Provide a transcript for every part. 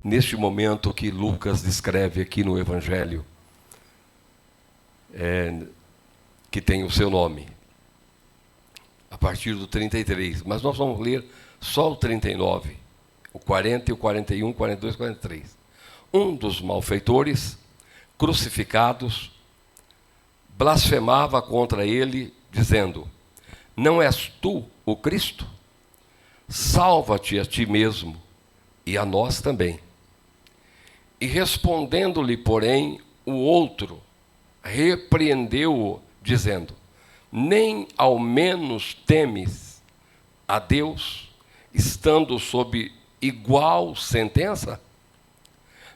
neste momento que Lucas descreve aqui no Evangelho, que tem o seu nome, a partir do 33. Mas nós vamos ler só o 39, o 40, o 41, o 42, o 43. Um dos malfeitores, crucificados, blasfemava contra ele, dizendo: não és tu o Cristo? Salva-te a ti mesmo e a nós também. E respondendo-lhe, porém, o outro repreendeu-o, dizendo: nem ao menos temes a Deus, estando sob igual sentença?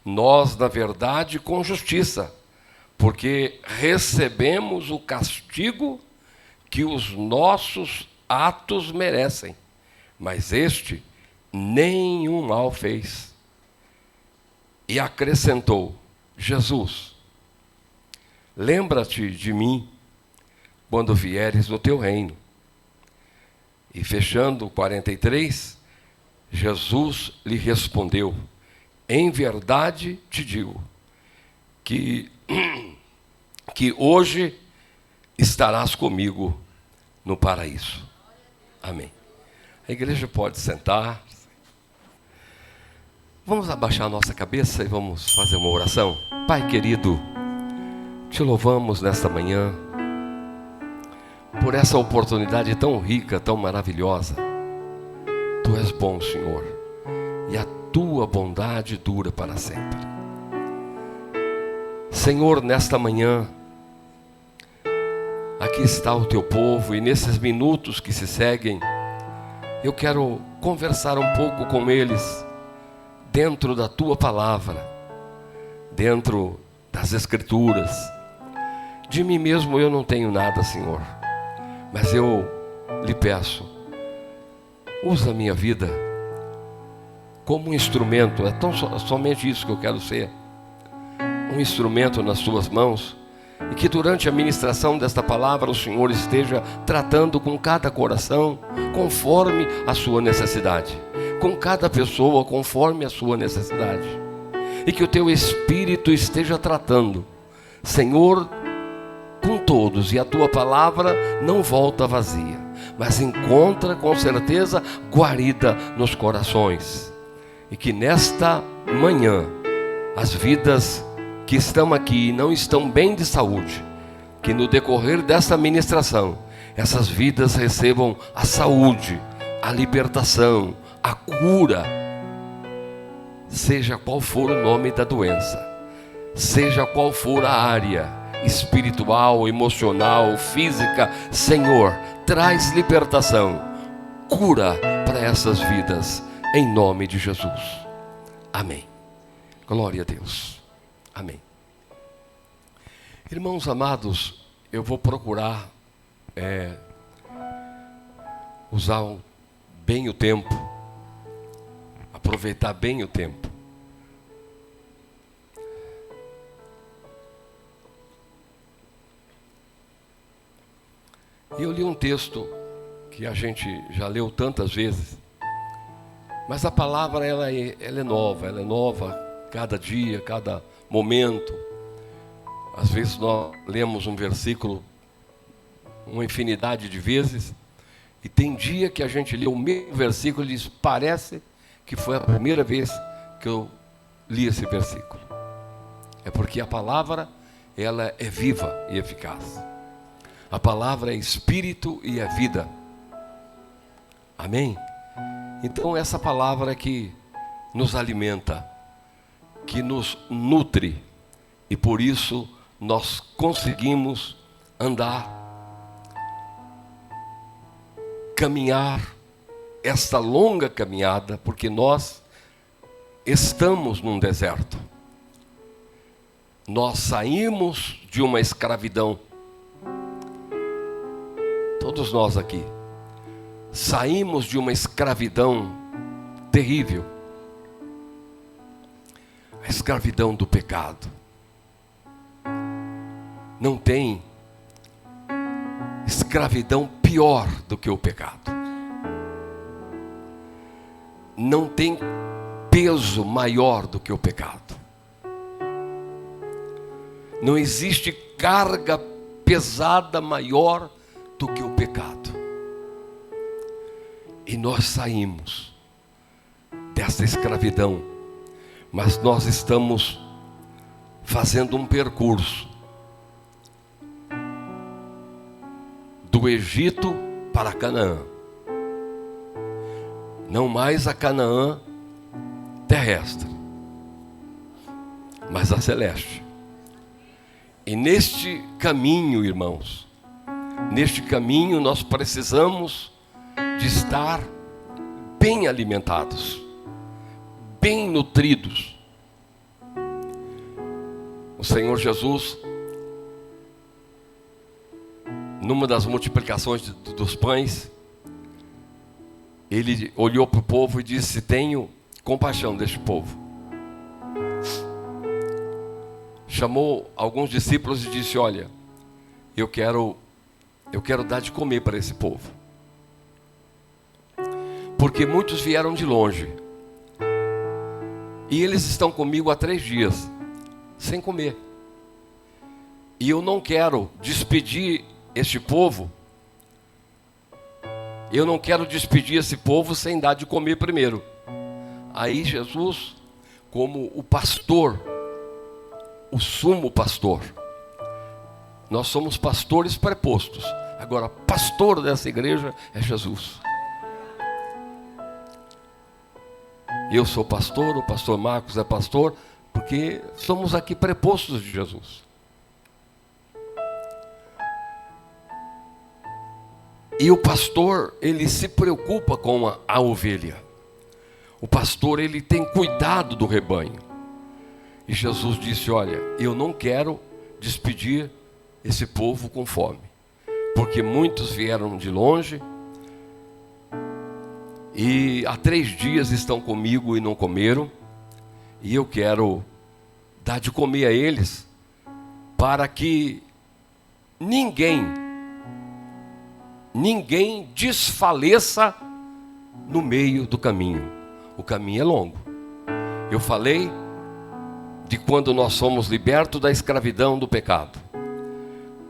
Nós, na verdade, com justiça, porque recebemos o castigo que os nossos atos merecem, mas este nenhum mal fez. E acrescentou: Jesus, lembra-te de mim quando vieres no teu reino. E fechando o 43, Jesus lhe respondeu: em verdade te digo que hoje estarás comigo no paraíso. Amém. A igreja pode sentar. Vamos abaixar a nossa cabeça e vamos fazer uma oração. Pai querido, te louvamos nesta manhã por essa oportunidade tão rica, tão maravilhosa. Tu és bom, Senhor, e a tua bondade dura para sempre. Senhor, nesta manhã, aqui está o teu povo, e nesses minutos que se seguem, eu quero conversar um pouco com eles, dentro da tua palavra, dentro das Escrituras. De mim mesmo eu não tenho nada, Senhor, mas eu lhe peço, usa a minha vida como um instrumento. É somente isso que eu quero ser, um instrumento nas tuas mãos, e que durante a ministração desta palavra o Senhor esteja tratando com cada coração conforme a sua necessidade, com cada pessoa conforme a sua necessidade, e que o teu Espírito esteja tratando, Senhor, com todos, e a tua palavra não volta vazia, mas encontra com certeza guarida nos corações, e que nesta manhã as vidas que estão aqui e não estão bem de saúde, que no decorrer dessa ministração essas vidas recebam a saúde, a libertação, a cura, seja qual for o nome da doença, seja qual for a área espiritual, emocional, física. Senhor, traz libertação, cura para essas vidas, em nome de Jesus. Amém. Glória a Deus. Amém. Irmãos amados, eu vou procurar usar bem o tempo, aproveitar bem o tempo. E eu li um texto que a gente já leu tantas vezes, mas a palavra ela é nova cada dia, cada momento. Às vezes nós lemos um versículo uma infinidade de vezes, e tem dia que a gente lê o mesmo versículo e diz: parece que foi a primeira vez que eu li esse versículo. É porque a palavra, ela é viva e eficaz. A palavra é espírito e é vida. Amém? Então essa palavra que nos alimenta, que nos nutre, e por isso nós conseguimos andar, caminhar esta longa caminhada, porque nós estamos num deserto. Nós saímos de uma escravidão. Todos nós aqui saímos de uma escravidão terrível, a escravidão do pecado. Não tem escravidão pior do que o pecado. Não tem peso maior do que o pecado. Não existe carga pesada maior do que o pecado. E nós saímos dessa escravidão, mas nós estamos fazendo um percurso do Egito para Canaã. Não mais a Canaã terrestre, mas a celeste. E neste caminho, irmãos, neste caminho nós precisamos de estar bem alimentados, bem nutridos. O Senhor Jesus, numa das multiplicações dos pães, ele olhou para o povo e disse: tenho compaixão deste povo. Chamou alguns discípulos e disse: olha, eu quero dar de comer para esse povo, porque muitos vieram de longe, e eles estão comigo há 3 dias, sem comer, e eu não quero despedir este povo, esse povo sem dar de comer primeiro. Aí Jesus, como o pastor, o sumo pastor, nós somos pastores prepostos, agora pastor dessa igreja é Jesus. Eu sou pastor, o pastor Marcos é pastor, porque somos aqui prepostos de Jesus. E o pastor, ele se preocupa com a ovelha. O pastor, ele tem cuidado do rebanho. E Jesus disse: olha, eu não quero despedir esse povo com fome, porque muitos vieram de longe, e há 3 dias estão comigo e não comeram, e eu quero dar de comer a eles, para que ninguém desfaleça no meio do caminho. O caminho é longo. Eu falei de quando nós somos libertos da escravidão do pecado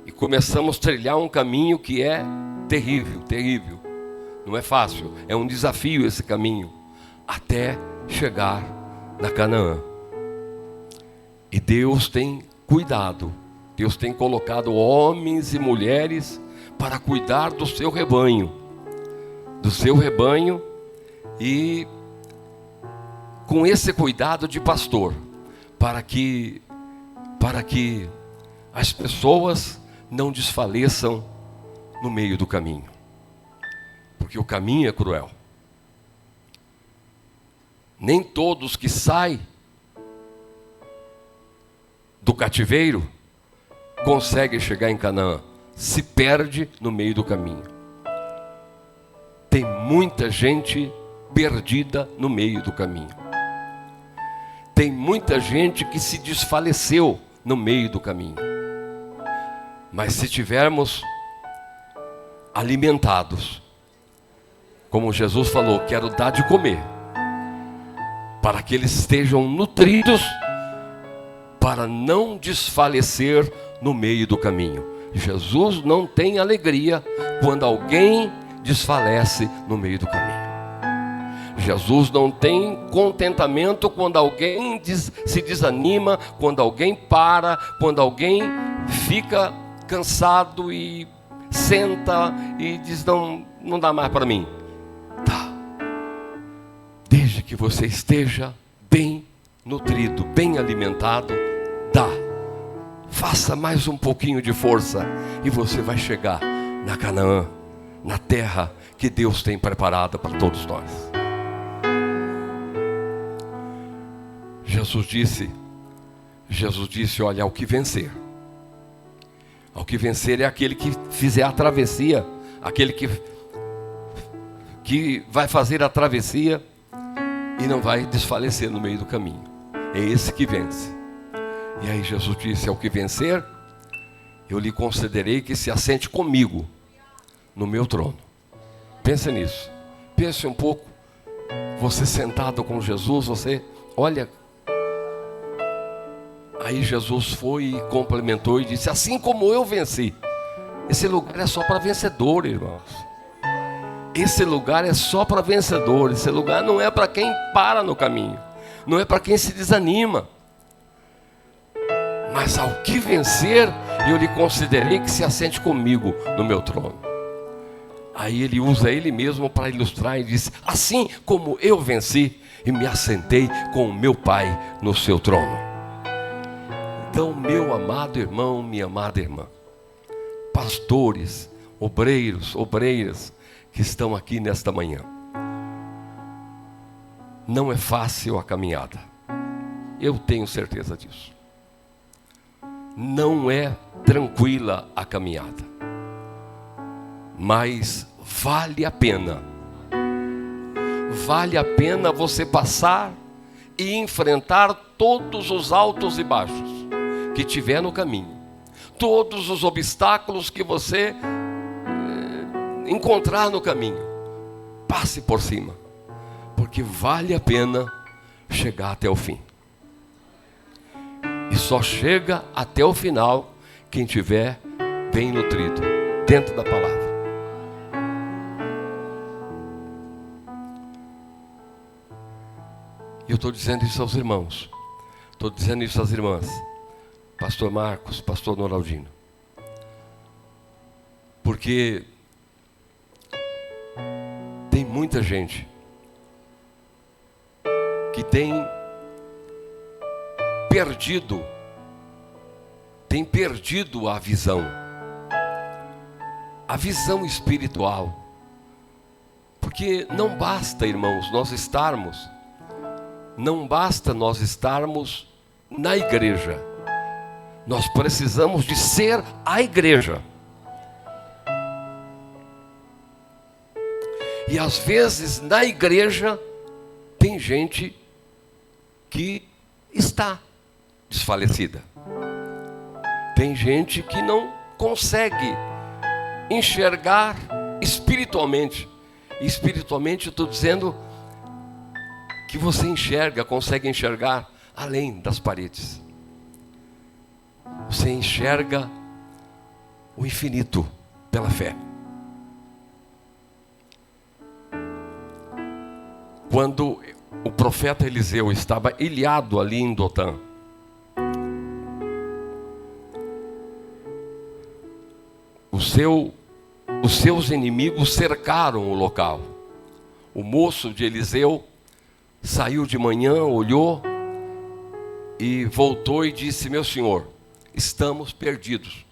e começamos a trilhar um caminho que é terrível, terrível. Não é fácil, é um desafio esse caminho, até chegar na Canaã. E Deus tem cuidado, Deus tem colocado homens e mulheres para cuidar do seu rebanho, e com esse cuidado de pastor, para que as pessoas não desfaleçam no meio do caminho, porque o caminho é cruel. Nem todos que saem do cativeiro conseguem chegar em Canaã, se perde no meio do caminho. Tem muita gente perdida no meio do caminho. Tem muita gente que se desfaleceu no meio do caminho. Mas se tivermos alimentados, como Jesus falou, quero dar de comer, para que eles estejam nutridos, para não desfalecer no meio do caminho. Jesus não tem alegria quando alguém desfalece no meio do caminho. Jesus não tem contentamento quando alguém se desanima, quando alguém para, quando alguém fica cansado e senta e diz: não dá mais para mim. Tá. Desde que você esteja bem nutrido, bem alimentado, dá. Faça mais um pouquinho de força e você vai chegar na Canaã, na terra que Deus tem preparada para todos nós. Jesus disse, olha, ao que vencer é aquele que fizer a travessia, aquele que vai fazer a travessia e não vai desfalecer no meio do caminho. É esse que vence. E aí Jesus disse: ao que vencer, eu lhe concederei que se assente comigo no meu trono. Pense nisso. Pense um pouco. Você sentado com Jesus, você olha. Aí Jesus foi e complementou e disse: assim como eu venci. Esse lugar é só para vencedor, irmãos. Esse lugar é só para vencedor. Esse lugar não é para quem para no caminho. Não é para quem se desanima. Mas ao que vencer, eu lhe considerei que se assente comigo no meu trono. Aí ele usa ele mesmo para ilustrar e diz: assim como eu venci e me assentei com o meu Pai no seu trono. Então, meu amado irmão, minha amada irmã, pastores, obreiros, obreiras que estão aqui nesta manhã, não é fácil a caminhada. Eu tenho certeza disso. Não é tranquila a caminhada, mas vale a pena. Vale a pena você passar e enfrentar todos os altos e baixos que tiver no caminho, todos os obstáculos que você encontrar no caminho. Passe por cima, porque vale a pena chegar até o fim. E só chega até o final quem tiver bem nutrido dentro da palavra. E eu estou dizendo isso aos irmãos, estou dizendo isso às irmãs, pastor Marcos, pastor Noraldino, porque tem muita gente que tem perdido a visão espiritual. Porque não basta, irmãos, não basta nós estarmos na igreja. Nós precisamos de ser a igreja. E às vezes na igreja tem gente que está desfalecida. Tem gente que não consegue enxergar espiritualmente. E espiritualmente eu estou dizendo que você consegue enxergar além das paredes. Você enxerga o infinito pela fé. Quando o profeta Eliseu estava ilhado ali em Dotã, os seus inimigos cercaram o local. O moço de Eliseu saiu de manhã, olhou e voltou e disse: meu senhor, estamos perdidos.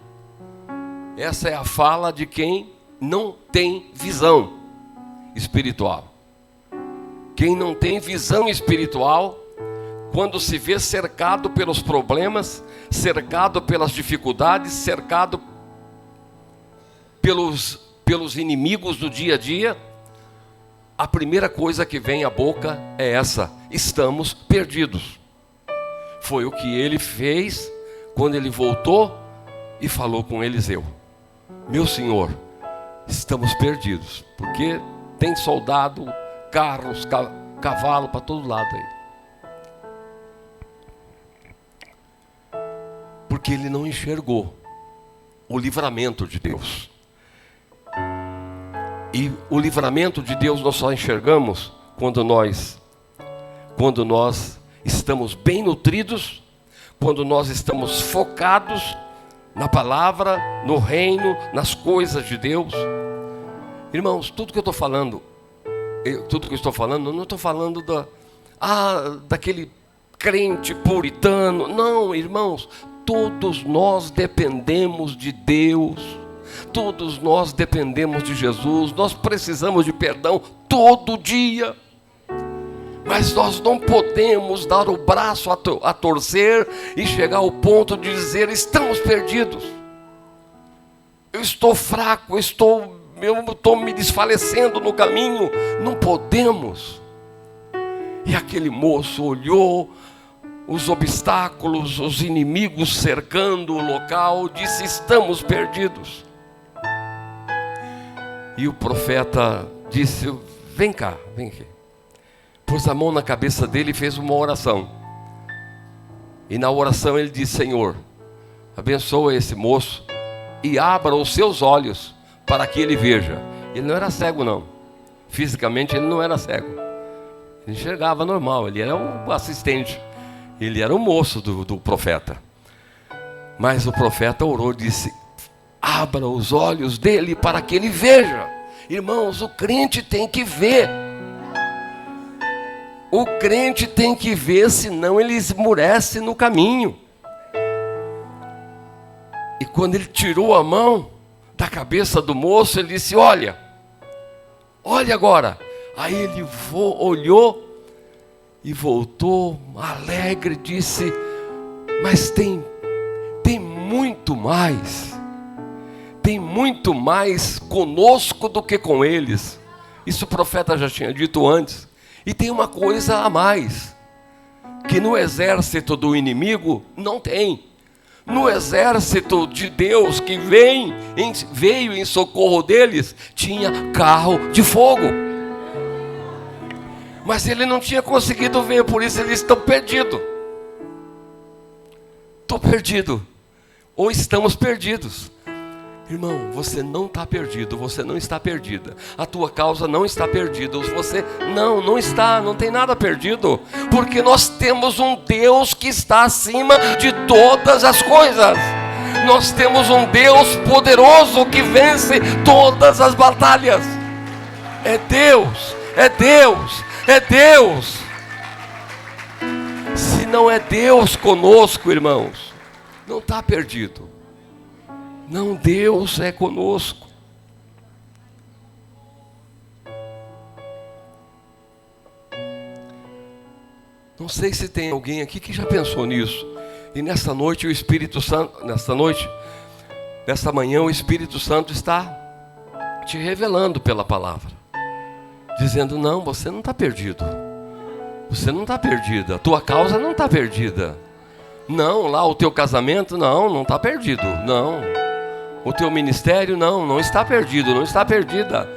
Essa é a fala de quem não tem visão espiritual. Quem não tem visão espiritual, quando se vê cercado pelos problemas, cercado pelas dificuldades, cercado pelos inimigos do dia a dia, a primeira coisa que vem à boca é essa: estamos perdidos. Foi o que ele fez quando ele voltou e falou com Eliseu: meu senhor, estamos perdidos, porque tem soldado, carros, cavalo para todo lado aí. Porque ele não enxergou o livramento de Deus. E o livramento de Deus nós só enxergamos quando nós estamos bem nutridos, quando nós estamos focados na palavra, no reino, nas coisas de Deus. Irmãos, tudo que eu estou falando, não estou falando daquele crente puritano. Não, irmãos, todos nós dependemos de Deus. Todos nós dependemos de Jesus. Nós precisamos de perdão todo dia. Mas nós não podemos dar o braço a torcer e chegar ao ponto de dizer: estamos perdidos. Eu estou fraco, eu estou me desfalecendo no caminho. Não podemos. E aquele moço olhou os obstáculos, os inimigos cercando o local, disse: estamos perdidos. E o profeta disse: vem cá, vem aqui. pôs a mão na cabeça dele e fez uma oração. E na oração ele disse: Senhor, abençoa esse moço e abra os seus olhos para que ele veja. Ele não era cego não, fisicamente ele não era cego, ele enxergava normal, ele era um assistente, ele era o moço do profeta. Mas o profeta orou e disse: abra os olhos dele para que ele veja. Irmãos, o crente tem que ver. O crente tem que ver, senão ele esmurece no caminho. E quando ele tirou a mão da cabeça do moço, ele disse: olha agora. Aí ele olhou e voltou alegre, disse: mas tem muito mais. Tem muito mais conosco do que com eles. Isso o profeta já tinha dito antes. E tem uma coisa a mais, que no exército do inimigo não tem. No exército de Deus que veio em socorro deles, tinha carro de fogo. Mas ele não tinha conseguido ver, por isso eles estão perdidos. Estou perdido. Ou estamos perdidos. Irmão, você não está perdido, você não está perdida. A tua causa não está perdida. Você não está, não tem nada perdido. Porque nós temos um Deus que está acima de todas as coisas. Nós temos um Deus poderoso que vence todas as batalhas. É Deus, é Deus, é Deus. Se não é Deus conosco, irmãos, não está perdido. Não, Deus é conosco. Não sei se tem alguém aqui que já pensou nisso. E nesta noite o Espírito Santo, nesta manhã o Espírito Santo está te revelando pela palavra, dizendo: não, você não está perdido. Você não está perdida. A tua causa não está perdida. Não, lá o teu casamento não está perdido. Não. O teu ministério não está perdido, não está perdida.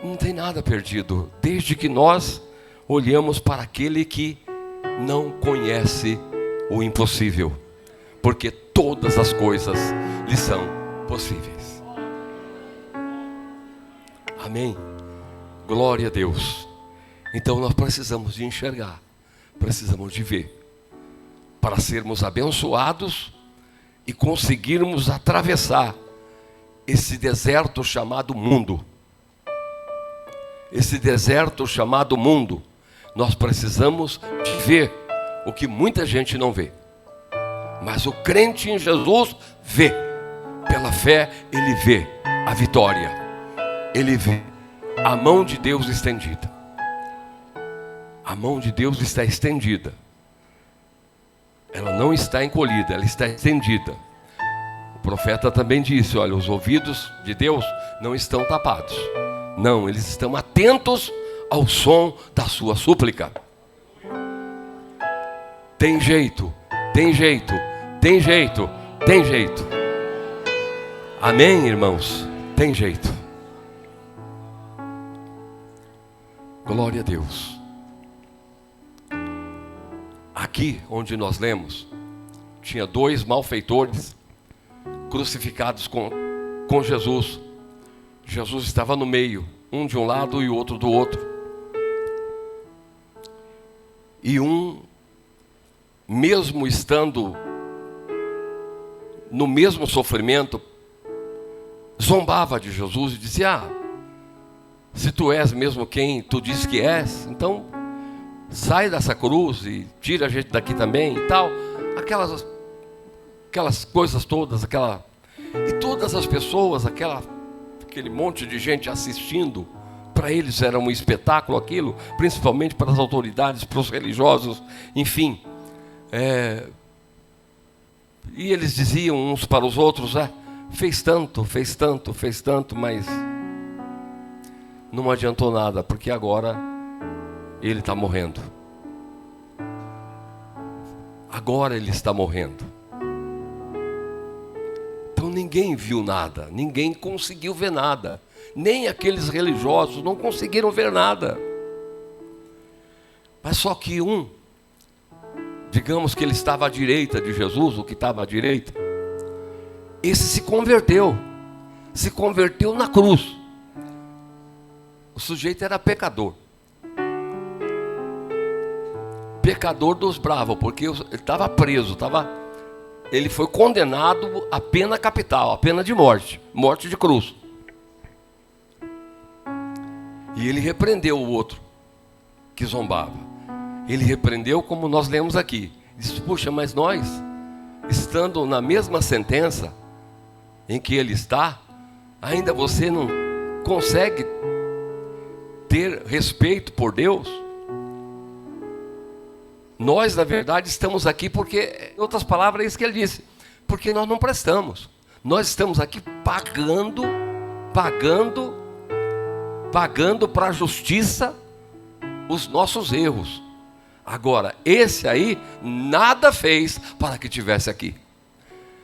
Não tem nada perdido, desde que nós olhamos para aquele que não conhece o impossível, porque todas as coisas lhe são possíveis. Amém? Glória a Deus. Então nós precisamos de enxergar, precisamos de ver, para sermos abençoados e conseguirmos atravessar esse deserto chamado mundo. Esse deserto chamado mundo, nós precisamos de ver o que muita gente não vê. Mas o crente em Jesus vê. Pela fé ele vê a vitória. Ele vê a mão de Deus estendida. A mão de Deus está estendida. Ela não está encolhida, ela está estendida. O profeta também disse: olha, os ouvidos de Deus não estão tapados. Não, eles estão atentos ao som da sua súplica. Tem jeito, tem jeito, tem jeito, tem jeito. Amém, irmãos? Tem jeito. Glória a Deus. Aqui onde nós lemos, tinha 2 malfeitores crucificados com Jesus. Jesus estava no meio, um de um lado e o outro do outro. E um, mesmo estando no mesmo sofrimento, zombava de Jesus e dizia: se tu és mesmo quem tu diz que és, então sai dessa cruz e tira a gente daqui também e tal. Aquelas coisas todas, e todas as pessoas, aquele monte de gente assistindo, para eles era um espetáculo aquilo, principalmente para as autoridades, para os religiosos, enfim. E eles diziam uns para os outros: fez tanto, mas não adiantou nada, porque agora ele está morrendo. Agora ele está morrendo. Então ninguém viu nada, ninguém conseguiu ver nada. Nem aqueles religiosos não conseguiram ver nada. Mas só que digamos que ele estava à direita de Jesus, o que estava à direita, esse se converteu na cruz. O sujeito era pecador dos bravos, porque ele estava preso, ele foi condenado à pena capital, à pena de morte de cruz. E ele repreendeu o outro que zombava. Ele repreendeu, como nós lemos aqui. Disse: puxa, mas nós, estando na mesma sentença em que ele está, ainda você não consegue ter respeito por Deus? Nós, na verdade, estamos aqui porque, em outras palavras, é isso que ele disse, porque nós não prestamos. Nós estamos aqui pagando para a justiça os nossos erros. Agora, esse aí nada fez para que estivesse aqui.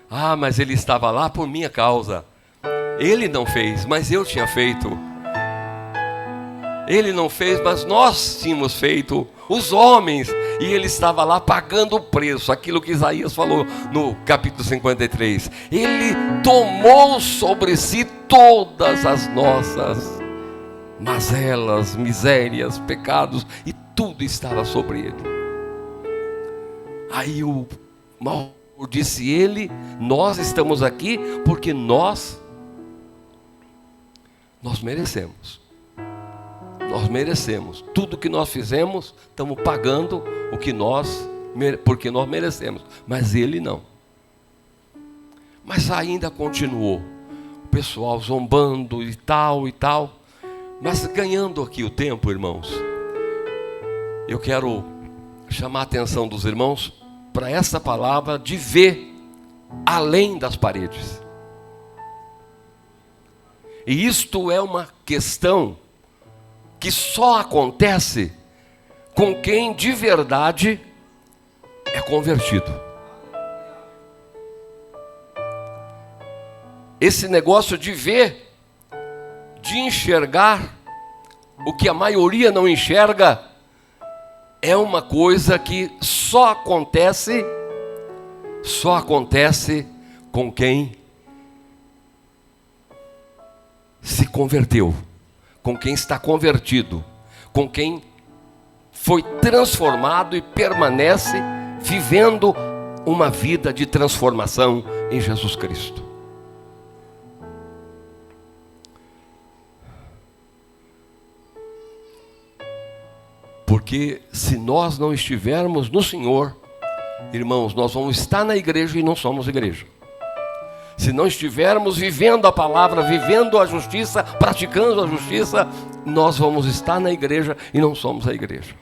Ah, mas ele estava lá por minha causa. Ele não fez, mas eu tinha feito. Ele não fez, mas nós tínhamos feito, os homens. E ele estava lá pagando o preço, aquilo que Isaías falou no capítulo 53. Ele tomou sobre si todas as nossas mazelas, misérias, pecados, e tudo estava sobre ele. Aí o mal disse ele: nós estamos aqui porque nós merecemos. Nós merecemos. Tudo que nós fizemos, estamos pagando porque nós merecemos. Mas ele não. Mas ainda continuou. O pessoal zombando e tal. Mas ganhando aqui o tempo, irmãos, eu quero chamar a atenção dos irmãos para essa palavra de ver além das paredes. E isto é uma questão que só acontece com quem de verdade é convertido. Esse negócio de ver, de enxergar o que a maioria não enxerga, é uma coisa que só acontece com quem se converteu, com quem está convertido, com quem foi transformado e permanece vivendo uma vida de transformação em Jesus Cristo. Porque se nós não estivermos no Senhor, irmãos, nós vamos estar na igreja e não somos igreja. Se não estivermos vivendo a palavra, vivendo a justiça, praticando a justiça, nós vamos estar na igreja e não somos a igreja.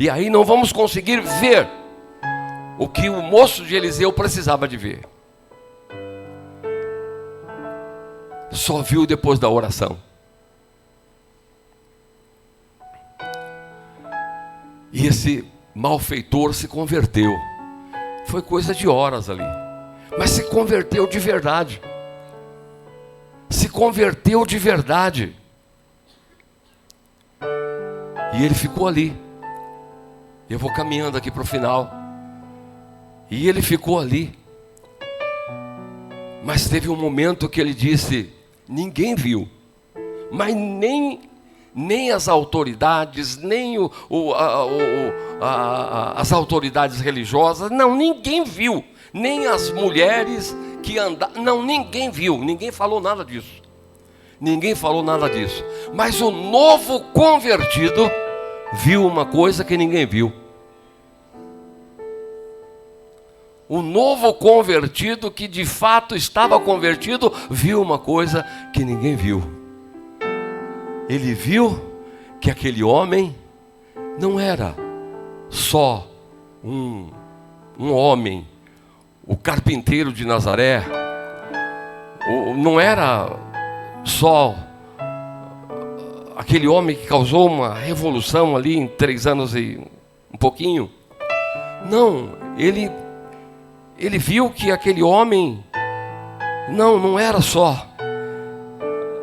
E aí não vamos conseguir ver o que o moço de Eliseu precisava de ver. Só viu depois da oração. E esse malfeitor se converteu. Foi coisa de horas ali. Mas se converteu de verdade. Se converteu de verdade. E ele ficou ali. Eu vou caminhando aqui para o final. E ele ficou ali. Mas teve um momento que ele disse: ninguém viu. Mas nem as autoridades, nem as autoridades religiosas, não, ninguém viu. Nem as mulheres que andavam, não, ninguém viu, ninguém falou nada disso. Ninguém falou nada disso. Mas o novo convertido viu uma coisa que ninguém viu. O novo convertido, que de fato estava convertido, viu uma coisa que ninguém viu. Ele viu que aquele homem não era só um homem, o carpinteiro de Nazaré, não era só aquele homem que causou uma revolução ali em 3 anos e um pouquinho. Não, ele viu que aquele homem não era só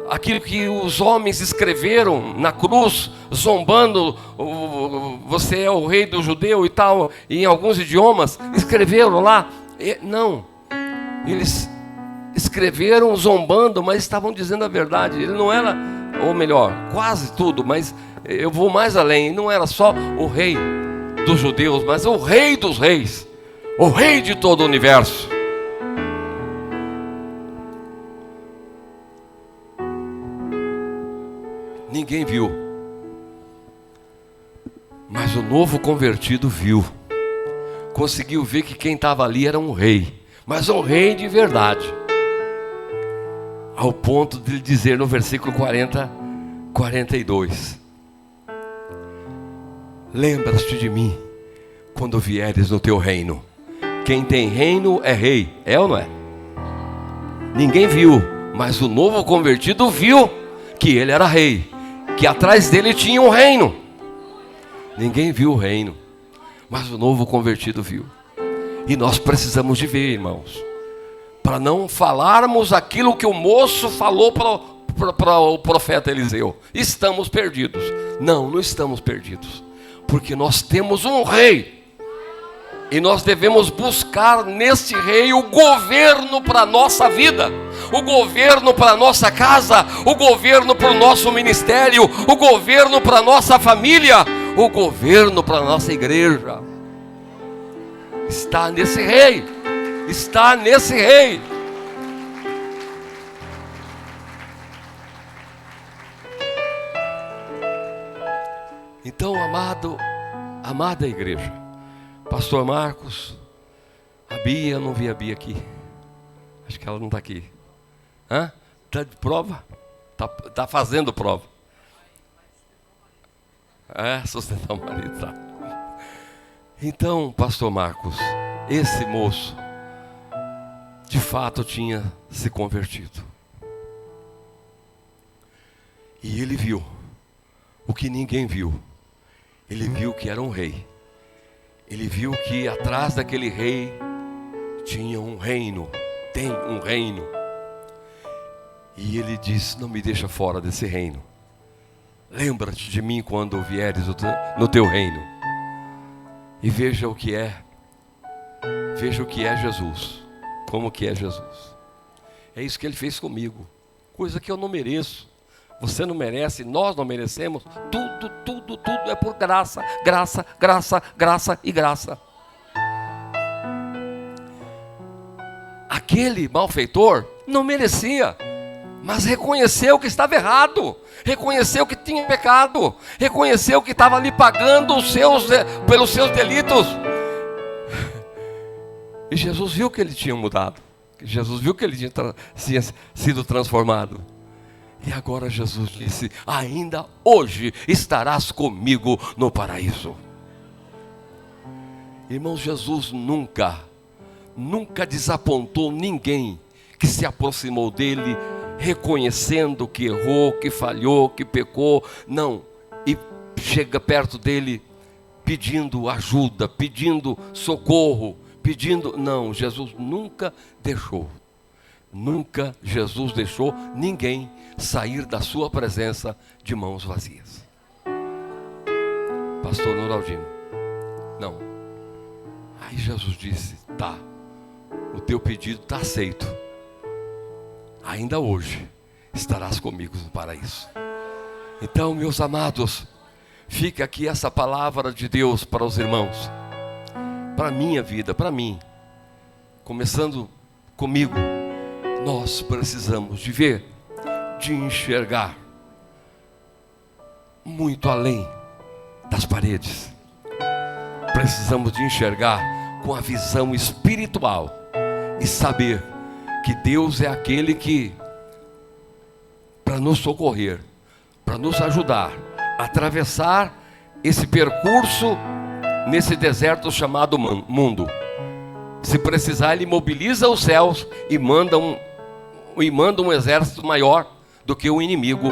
aquilo que os homens escreveram na cruz, zombando, você é o rei do judeu e tal, e em alguns idiomas, escreveram lá. Não, eles escreveram zombando, mas estavam dizendo a verdade. Ele não era, ou melhor, quase tudo, mas eu vou mais além, não era só o rei dos judeus, mas o rei dos reis, o rei de todo o universo. Ninguém viu, mas o novo convertido viu. Conseguiu ver que quem estava ali era um rei, mas um rei de verdade, ao ponto de dizer no versículo 42: lembra-te de mim quando vieres no teu reino. Quem tem reino é rei, é ou não é? Ninguém viu, mas o novo convertido viu que ele era rei, que atrás dele tinha um reino. Ninguém viu o reino, mas o novo convertido viu. E nós precisamos de ver, irmãos, para não falarmos aquilo que o moço falou para o profeta Eliseu: estamos perdidos. Não estamos perdidos, porque nós temos um rei, e nós devemos buscar nesse rei o governo para a nossa vida, o governo para a nossa casa, o governo para o nosso ministério, o governo para a nossa família, o governo para a nossa igreja. Está nesse rei, está nesse rei. Então, amada igreja, pastor Marcos, a Bia, eu não vi a Bia aqui, acho que ela não está aqui. Está de prova? Está fazendo prova. Sustentar o marido, tá. Então, pastor Marcos, esse moço de fato tinha se convertido, e ele viu o que ninguém viu. Ele viu que era um rei. Ele viu que atrás daquele rei tinha um reino, tem um reino. E ele disse: não me deixa fora desse reino. Lembra-te de mim quando vieres no teu reino. E veja o que é Jesus. Como que é Jesus. É isso que ele fez comigo, coisa que eu não mereço. Você não merece, nós não merecemos. Tudo é por graça, graça, graça, graça e graça. Aquele malfeitor não merecia, mas reconheceu que estava errado, reconheceu que tinha pecado, reconheceu que estava ali pagando pelos seus delitos. E Jesus viu que ele tinha mudado, Jesus viu que ele tinha sido transformado. E agora Jesus disse: ainda hoje estarás comigo no paraíso. Irmãos, Jesus nunca desapontou ninguém que se aproximou dele, reconhecendo que errou, que falhou, que pecou. Não, e chega perto dele pedindo ajuda, pedindo socorro, não, Jesus nunca deixou. Nunca Jesus deixou ninguém sair da sua presença de mãos vazias. Pastor Noraldino, não. Aí Jesus disse: tá, o teu pedido está aceito. Ainda hoje estarás comigo no paraíso. Então, meus amados, fica aqui essa palavra de Deus para os irmãos, para a minha vida, para mim, começando comigo. Nós precisamos de ver, de enxergar muito além das paredes. Precisamos de enxergar com a visão espiritual e saber que Deus é aquele que, para nos socorrer, para nos ajudar a atravessar esse percurso nesse deserto chamado mundo. Se precisar, Ele mobiliza os céus e manda um exército maior do que o inimigo.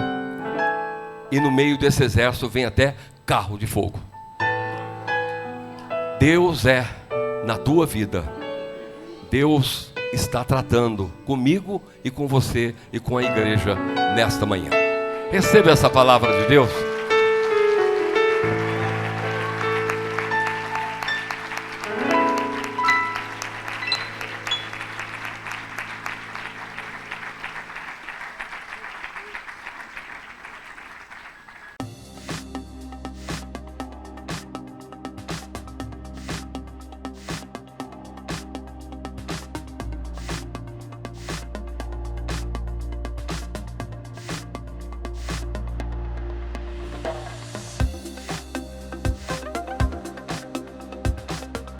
E no meio desse exército vem até carro de fogo. Deus é na tua vida. Deus está tratando comigo e com você e com a igreja nesta manhã. Receba essa palavra de Deus.